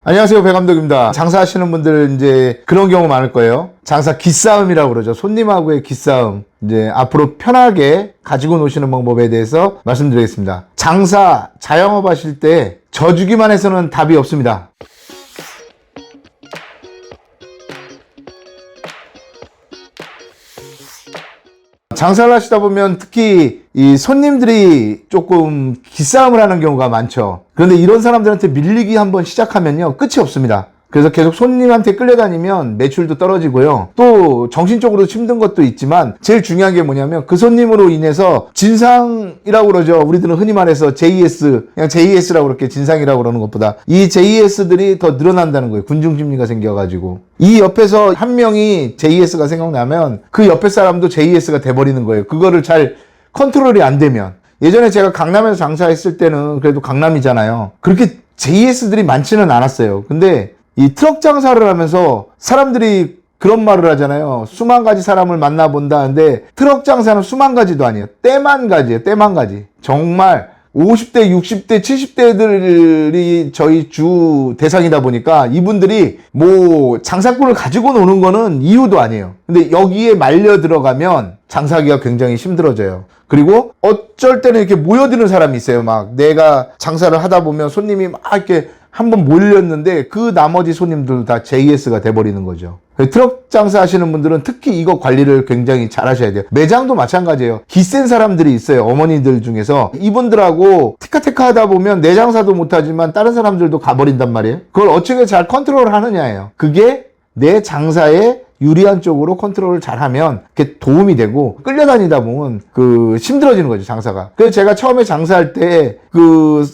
안녕하세요, 배 감독입니다. 장사하시는 분들 이제 그런 경우 많을 거예요. 장사 기싸움이라고 그러죠. 손님하고의 기싸움. 이제 앞으로 편하게 가지고 노시는 방법에 대해서 말씀드리겠습니다. 장사, 자영업 하실 때 져주기만 해서는 답이 없습니다. 장사를 하시다 보면 특히 이 손님들이 조금 기싸움을 하는 경우가 많죠. 그런데 이런 사람들한테 밀리기 한번 시작하면요, 끝이 없습니다. 그래서 계속 손님한테 끌려다니면 매출도 떨어지고요. 또 정신적으로 힘든 것도 있지만 제일 중요한 게 뭐냐면 그 손님으로 인해서 진상이라고 그러죠. 우리들은 흔히 말해서 JS, 그냥 JS라고 그렇게 진상이라고 그러는 것보다 이 JS들이 더 늘어난다는 거예요. 군중심리가 생겨가지고. 이 옆에서 한 명이 JS가 생각나면 그 옆에 사람도 JS가 돼버리는 거예요. 그거를 잘 컨트롤이 안 되면. 예전에 제가 강남에서 장사했을 때는 그래도 강남이잖아요. 그렇게 JS들이 많지는 않았어요. 근데 이 트럭 장사를 하면서 사람들이 그런 말을 하잖아요. 수만 가지 사람을 만나본다는데 트럭 장사는 수만 가지도 아니에요. 때만 가지예요. 때만 가지. 정말 50대, 60대, 70대들이 저희 주 대상이다 보니까 이분들이 뭐 장사꾼을 가지고 노는 거는 이유도 아니에요. 근데 여기에 말려 들어가면 장사하기가 굉장히 힘들어져요. 그리고 어쩔 때는 이렇게 모여드는 사람이 있어요. 막 내가 장사를 하다 보면 손님이 막 이렇게 한번 몰렸는데 그 나머지 손님들도 다 JS가 돼버리는 거죠. 트럭 장사 하시는 분들은 특히 이거 관리를 굉장히 잘 하셔야 돼요. 매장도 마찬가지예요. 기센 사람들이 있어요. 어머니들 중에서. 이분들하고 티카티카 하다 보면 내 장사도 못하지만 다른 사람들도 가버린단 말이에요. 그걸 어떻게 잘 컨트롤 하느냐예요. 그게 내 장사에 유리한 쪽으로 컨트롤을 잘하면 그게 도움이 되고 끌려다니다 보면 힘들어지는 거죠, 장사가. 그래서 제가 처음에 장사할 때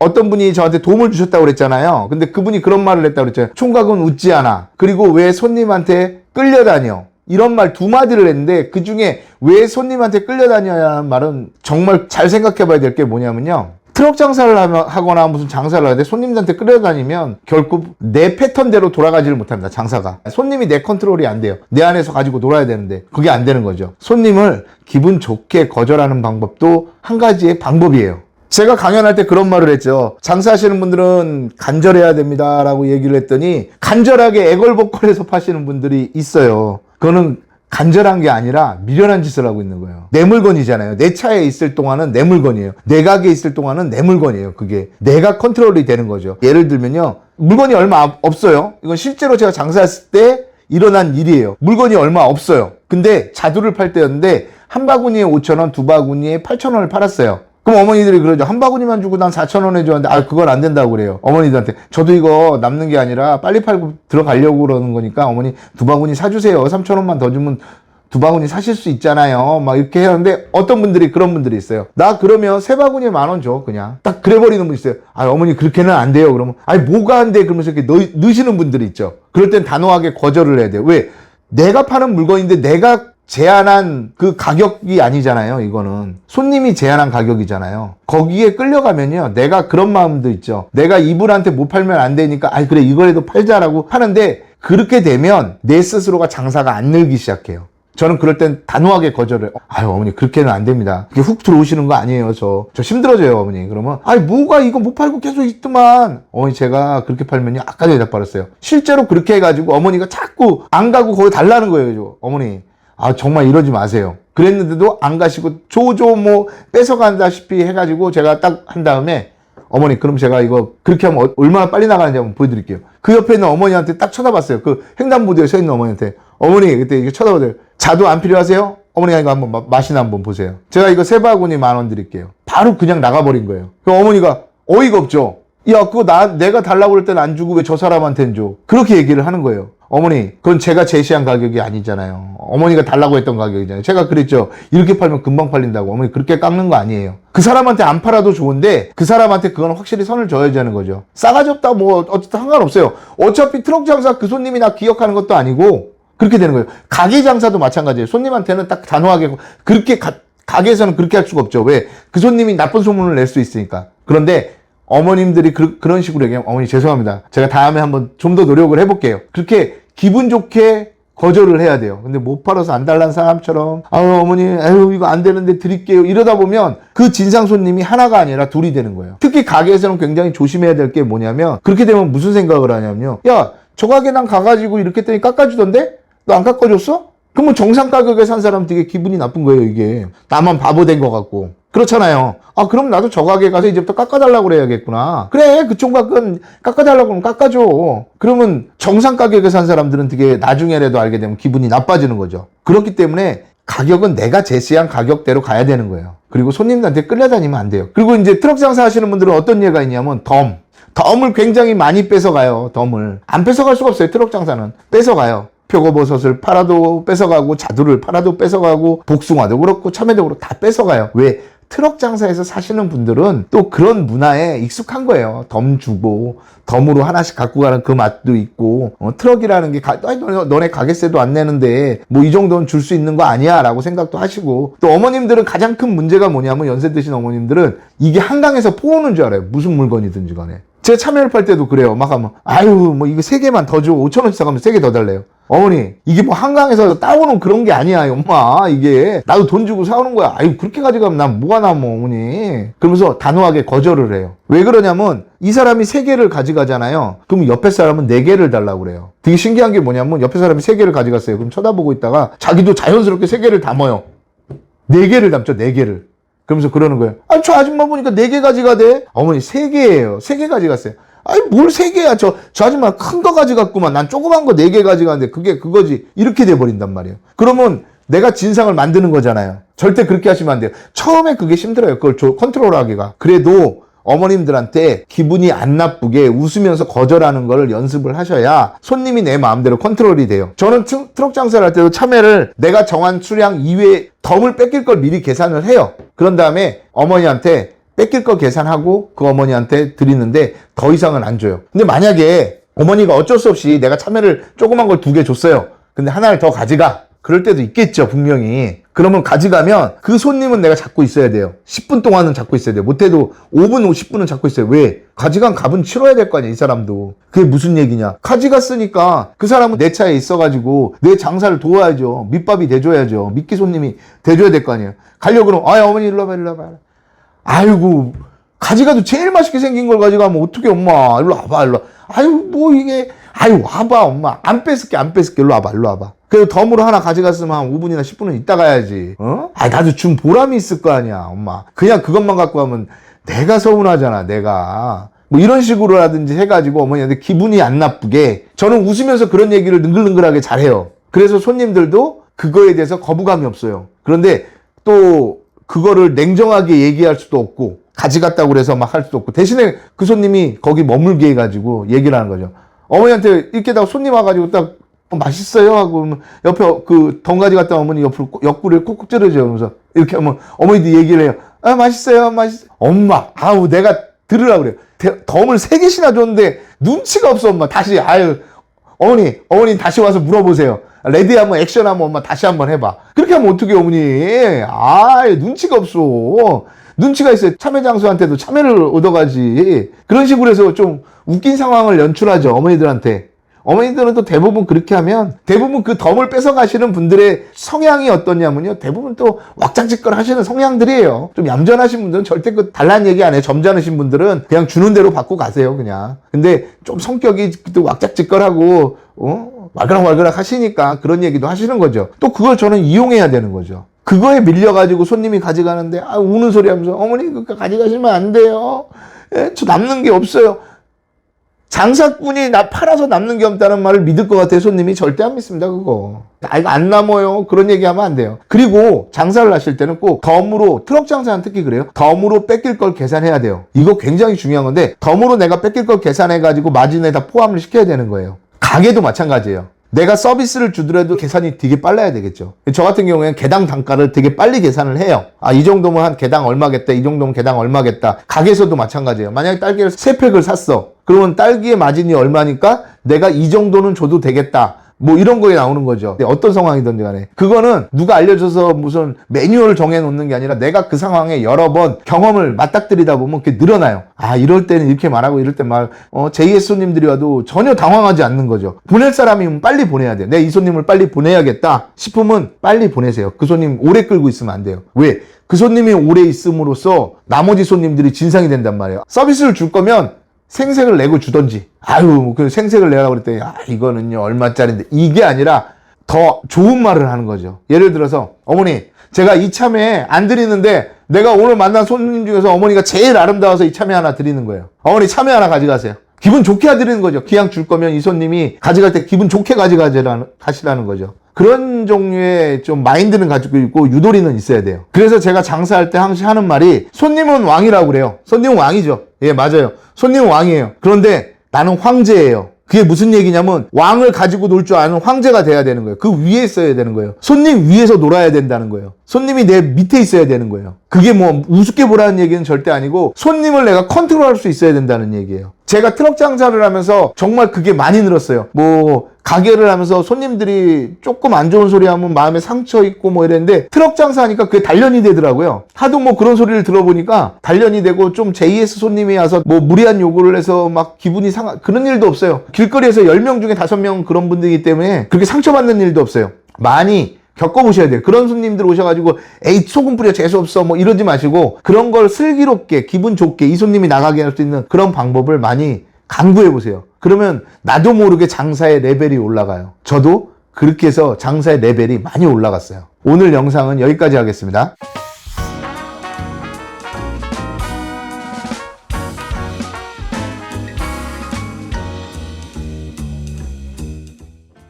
어떤 분이 저한테 도움을 주셨다고 그랬잖아요. 근데 그분이 그런 말을 했다고 그랬잖아요. 총각은 웃지 않아. 그리고 왜 손님한테 끌려다녀. 이런 말 두 마디를 했는데 그 중에 왜 손님한테 끌려다녀라는 말은 정말 잘 생각해 봐야 될 게 뭐냐면요. 트럭 장사를 하거나 무슨 장사를 하는데 손님들한테 끌려다니면 결국 내 패턴대로 돌아가지를 못합니다. 장사가. 손님이 내 컨트롤이 안 돼요. 내 안에서 가지고 놀아야 되는데 그게 안 되는 거죠. 손님을 기분 좋게 거절하는 방법도 한 가지의 방법이에요. 제가 강연할 때 그런 말을 했죠. 장사하시는 분들은 간절해야 됩니다 라고 얘기를 했더니 간절하게 애걸복걸해서 파시는 분들이 있어요. 그거는 간절한 게 아니라 미련한 짓을 하고 있는 거예요. 내 물건이잖아요. 내 차에 있을 동안은 내 물건이에요. 내 가게에 있을 동안은 내 물건이에요. 그게 내가 컨트롤이 되는 거죠. 예를 들면요. 물건이 얼마 없어요. 이건 실제로 제가 장사했을 때 일어난 일이에요. 물건이 얼마 없어요. 근데 자두를 팔 때였는데 한 바구니에 5,000원, 두 바구니에 8,000원을 팔았어요. 그럼 어머니들이 그러죠. 한 바구니만 주고 난 4,000원 해줬는데 그건 안 된다고 그래요. 어머니들한테. 저도 이거 남는 게 아니라 빨리 팔고 들어가려고 그러는 거니까 어머니 두 바구니 사주세요. 3,000원만 더 주면 두 바구니 사실 수 있잖아요. 막 이렇게 하는데 어떤 분들이 그런 분들이 있어요. 나 그러면 세 바구니에 10,000원 줘. 그냥. 딱 그래 버리는 분 있어요. 어머니 그렇게는 안 돼요. 그러면 뭐가 안 돼? 그러면서 이렇게 넣으시는 분들이 있죠. 그럴 땐 단호하게 거절을 해야 돼요. 왜? 내가 파는 물건인데 내가 제한한 그 가격이 아니잖아요. 이거는 손님이 제한한 가격이잖아요. 거기에 끌려가면요, 내가 그런 마음도 있죠. 내가 이분한테 못 팔면 안 되니까 그래 이거라도 팔자라고 하는데 그렇게 되면 내 스스로가 장사가 안 늘기 시작해요. 저는 그럴 땐 단호하게 거절을 어머니 그렇게는 안 됩니다. 그게 훅 들어오시는 거 아니에요. 저 힘들어져요 어머니. 그러면 뭐가 이거 못 팔고 계속 있더만. 어머니 제가 그렇게 팔면요 아까 전에 버렸어요. 실제로 그렇게 해가지고 어머니가 자꾸 안 가고 거기 달라는 거예요. 어머니 정말 이러지 마세요. 그랬는데도 안 가시고 조조 뺏어간다시피 해가지고 제가 딱 한 다음에 어머니 그럼 제가 이거 그렇게 하면 얼마나 빨리 나가는지 한번 보여드릴게요. 그 옆에 있는 어머니한테 딱 쳐다봤어요. 그 횡단보도에 서 있는 어머니한테. 어머니 그때 이게 쳐다보세요. 자두 안 필요하세요? 어머니가 이거 한번 맛이나 한번 보세요. 제가 이거 세 바구니 10,000원 드릴게요. 바로 그냥 나가버린 거예요. 그럼 어머니가 어이가 없죠. 야 그거 내가 달라고 그럴 때는 안 주고 왜 저 사람한테는 줘. 그렇게 얘기를 하는 거예요. 어머니 그건 제가 제시한 가격이 아니잖아요. 어머니가 달라고 했던 가격이잖아요. 제가 그랬죠. 이렇게 팔면 금방 팔린다고. 어머니 그렇게 깎는 거 아니에요. 그 사람한테 안 팔아도 좋은데 그 사람한테 그건 확실히 선을 줘야지 하는 거죠. 싸가지 없다 어쨌든 상관없어요. 어차피 트럭 장사 그 손님이 나 기억하는 것도 아니고 그렇게 되는 거예요. 가게 장사도 마찬가지예요. 손님한테는 딱 단호하게 그렇게 가게에서는 그렇게 할 수가 없죠. 왜? 그 손님이 나쁜 소문을 낼 수 있으니까. 그런데 어머님들이 그런 식으로 얘기하면 어머니 죄송합니다. 제가 다음에 한번 좀 더 노력을 해볼게요. 그렇게 기분 좋게 거절을 해야 돼요. 근데 못 팔아서 안 달란 사람처럼 아유 어머니 아유 이거 안 되는데 드릴게요 이러다 보면 그 진상 손님이 하나가 아니라 둘이 되는 거예요. 특히 가게에서는 굉장히 조심해야 될 게 뭐냐면 그렇게 되면 무슨 생각을 하냐면요. 야 저 가게 난 가가지고 이렇게 했더니 깎아주던데? 너 안 깎아줬어? 그러면 정상 가격에 산 사람 되게 기분이 나쁜 거예요 이게. 나만 바보 된 것 같고. 그렇잖아요. 아 그럼 나도 저 가게 가서 이제부터 깎아달라고 그래야겠구나. 그래 그쪽 가격은 깎아달라고 하면 깎아줘. 그러면 정상 가격에 산 사람들은 되게 나중에라도 알게 되면 기분이 나빠지는 거죠. 그렇기 때문에 가격은 내가 제시한 가격대로 가야 되는 거예요. 그리고 손님들한테 끌려다니면 안 돼요. 그리고 이제 트럭 장사 하시는 분들은 어떤 예가 있냐면 덤을 굉장히 많이 뺏어가요. 덤을 안 뺏어갈 수가 없어요. 트럭 장사는 뺏어가요. 표고버섯을 팔아도 뺏어가고 자두를 팔아도 뺏어가고 복숭아도 그렇고 참외도 그렇고 다 뺏어가요. 왜? 트럭 장사에서 사시는 분들은 또 그런 문화에 익숙한 거예요. 덤 주고 덤으로 하나씩 갖고 가는 그 맛도 있고 트럭이라는 게 너네 가게세도 안 내는데 뭐 이 정도는 줄 수 있는 거 아니야 라고 생각도 하시고 또 어머님들은 가장 큰 문제가 뭐냐면 연세 드신 어머님들은 이게 한강에서 포오는 줄 알아요. 무슨 물건이든지 간에. 제가 참외를 팔 때도 그래요. 막 하면 아유 뭐 이거 3개만 더 줘. 5,000원씩 사가면 3개 더 달래요. 어머니 이게 뭐 한강에서 따오는 그런 게 아니야 엄마. 이게 나도 돈 주고 사오는 거야. 아유 그렇게 가져가면 난 뭐가 남어 어머니. 그러면서 단호하게 거절을 해요. 왜 그러냐면 이 사람이 3개를 가져가잖아요. 그럼 옆에 사람은 4개를 달라고 그래요. 되게 신기한 게 뭐냐면 옆에 사람이 3개를 가져갔어요. 그럼 쳐다보고 있다가 자기도 자연스럽게 3개를 담아요. 4개를 담죠. 4개를. 그러면서 그러는 거예요. 아니 저 아줌마 보니까 4개 가져가대. 어머니 3개예요. 3개 가져갔어요. 아니 뭘 3개야. 저 아줌마 큰 거 가져갔구만. 난 조그만 거 4개 가져갔는데 그게 그거지. 이렇게 돼버린단 말이에요. 그러면 내가 진상을 만드는 거잖아요. 절대 그렇게 하시면 안 돼요. 처음에 그게 힘들어요. 그걸 컨트롤하기가. 그래도 어머님들한테 기분이 안 나쁘게 웃으면서 거절하는 걸 연습을 하셔야 손님이 내 마음대로 컨트롤이 돼요. 저는 트럭 장사를 할 때도 참외를 내가 정한 수량 이외에 덤을 뺏길 걸 미리 계산을 해요. 그런 다음에 어머니한테 뺏길 거 계산하고 그 어머니한테 드리는데 더 이상은 안 줘요. 근데 만약에 어머니가 어쩔 수 없이 내가 참외를 조그만 걸 2개 줬어요. 근데 하나를 더 가져가. 그럴 때도 있겠죠, 분명히. 그러면 가져가면 그 손님은 내가 잡고 있어야 돼요. 10분 동안은 잡고 있어야 돼요. 못해도 5분, 50분은 잡고 있어요. 왜? 가져간 값은 치러야 될 거 아니야, 이 사람도. 그게 무슨 얘기냐. 가져갔으니까 그 사람은 내 차에 있어가지고 내 장사를 도와야죠. 밑밥이 돼줘야죠. 미끼 손님이 돼줘야 될 거 아니에요. 가려고 그러면, 아유, 어머니 일로 와봐, 일로 와봐. 아이고, 가져가도 제일 맛있게 생긴 걸 가져가면 어떡해, 엄마. 일로 와봐, 일로 와. 아유, 뭐 이게. 아유, 와봐, 엄마. 안 뺏을게. 일로 와봐, 일로 와봐. 그래도 덤으로 하나 가져갔으면 한 5분이나 10분은 있다 가야지. 아, 나도 준 보람이 있을 거 아니야, 엄마. 그냥 그것만 갖고 가면 내가 서운하잖아, 내가. 뭐 이런 식으로라든지 해가지고 어머니한테 기분이 안 나쁘게 저는 웃으면서 그런 얘기를 능글능글하게 잘해요. 그래서 손님들도 그거에 대해서 거부감이 없어요. 그런데 또 그거를 냉정하게 얘기할 수도 없고 가져갔다고 그래서 막 할 수도 없고 대신에 그 손님이 거기 머물게 해가지고 얘기를 하는 거죠. 어머니한테 이렇게다가 손님 와가지고 딱 맛있어요 하고 옆에 그 덩가지 갔다 어머니 옆으로 옆구리를 꾹꾹 찌르죠. 그러면서 이렇게 하면 어머니도 얘기를 해요. 아 맛있어요, 맛있어요. 엄마, 아우 내가 들으라 그래요. 덤을 3개씩이나 줬는데 눈치가 없어 엄마. 다시 아유 어머니 다시 와서 물어보세요. 레디 하면 액션 하면 엄마 다시 한번 해봐. 그렇게 하면 어떡해 어머니. 아 눈치가 없어. 눈치가 있어요. 참외 장수한테도 참외를 얻어가지. 그런 식으로 해서 좀 웃긴 상황을 연출하죠 어머니들한테. 어머니들은 또 대부분 그렇게 하면 대부분 그 덤을 뺏어가시는 분들의 성향이 어떠냐면요. 대부분 또 왁작지껄 하시는 성향들이에요. 좀 얌전하신 분들은 절대 그 달란 얘기 안 해요. 점잖으신 분들은 그냥 주는 대로 받고 가세요. 그냥. 근데 좀 성격이 또 왁작지껄하고 왈그락왈그락 하시니까 그런 얘기도 하시는 거죠. 또 그걸 저는 이용해야 되는 거죠. 그거에 밀려가지고 손님이 가져가는데 우는 소리 하면서 어머니 그거 가져가시면 안 돼요. 저 남는 게 없어요. 장사꾼이 나 팔아서 남는 게 없다는 말을 믿을 것 같아요. 손님이 절대 안 믿습니다. 그거. 이거 안 남아요. 그런 얘기하면 안 돼요. 그리고 장사를 하실 때는 꼭 덤으로 트럭 장사는 특히 그래요. 덤으로 뺏길 걸 계산해야 돼요. 이거 굉장히 중요한 건데 덤으로 내가 뺏길 걸 계산해가지고 마진에다 포함을 시켜야 되는 거예요. 가게도 마찬가지예요. 내가 서비스를 주더라도 계산이 되게 빨라야 되겠죠. 저 같은 경우에는 개당 단가를 되게 빨리 계산을 해요. 이 정도면 한 개당 얼마겠다. 이 정도면 개당 얼마겠다. 가게에서도 마찬가지예요. 만약에 딸기를 3팩을 샀어. 그러면 딸기의 마진이 얼마니까 내가 이 정도는 줘도 되겠다. 뭐 이런 거에 나오는 거죠. 어떤 상황이든지 간에. 그거는 누가 알려줘서 무슨 매뉴얼을 정해놓는 게 아니라 내가 그 상황에 여러 번 경험을 맞닥뜨리다 보면 그게 늘어나요. 아, 이럴 때는 이렇게 말하고 이럴 때 JS 손님들이 와도 전혀 당황하지 않는 거죠. 보낼 사람이면 빨리 보내야 돼요. 내가 이 손님을 빨리 보내야겠다 싶으면 빨리 보내세요. 그 손님 오래 끌고 있으면 안 돼요. 왜? 그 손님이 오래 있음으로써 나머지 손님들이 진상이 된단 말이에요. 서비스를 줄 거면 생색을 내고 주던지, 그 생색을 내라고 그랬더니, 이거는요, 얼마짜리인데. 이게 아니라 더 좋은 말을 하는 거죠. 예를 들어서, 어머니, 제가 이참에 안 드리는데, 내가 오늘 만난 손님 중에서 어머니가 제일 아름다워서 이참에 하나 드리는 거예요. 어머니, 참외 하나 가져가세요. 기분 좋게 드리는 거죠. 기왕 줄 거면 이 손님이 가져갈 때 기분 좋게 가시라는 거죠. 그런 종류의 좀 마인드는 가지고 있고 유도리는 있어야 돼요. 그래서 제가 장사할 때 항상 하는 말이 손님은 왕이라고 그래요. 손님은 왕이죠. 예, 맞아요. 손님은 왕이에요. 그런데 나는 황제예요. 그게 무슨 얘기냐면 왕을 가지고 놀 줄 아는 황제가 돼야 되는 거예요. 그 위에 있어야 되는 거예요. 손님 위에서 놀아야 된다는 거예요. 손님이 내 밑에 있어야 되는 거예요. 그게 뭐 우습게 보라는 얘기는 절대 아니고 손님을 내가 컨트롤할 수 있어야 된다는 얘기예요. 제가 트럭 장사를 하면서 정말 그게 많이 늘었어요. 가게를 하면서 손님들이 조금 안 좋은 소리 하면 마음에 상처 있고 이랬는데 트럭 장사하니까 그게 단련이 되더라고요. 하도 그런 소리를 들어보니까 단련이 되고 좀 JS 손님이 와서 무리한 요구를 해서 막 기분이 그런 일도 없어요. 길거리에서 10명 중에 5명은 그런 분들이기 때문에 그렇게 상처받는 일도 없어요. 많이 겪어보셔야 돼요. 그런 손님들 오셔가지고 에이 소금 뿌려 재수없어 이러지 마시고 그런 걸 슬기롭게 기분 좋게 이 손님이 나가게 할 수 있는 그런 방법을 많이 강구해보세요. 그러면 나도 모르게 장사의 레벨이 올라가요. 저도 그렇게 해서 장사의 레벨이 많이 올라갔어요. 오늘 영상은 여기까지 하겠습니다.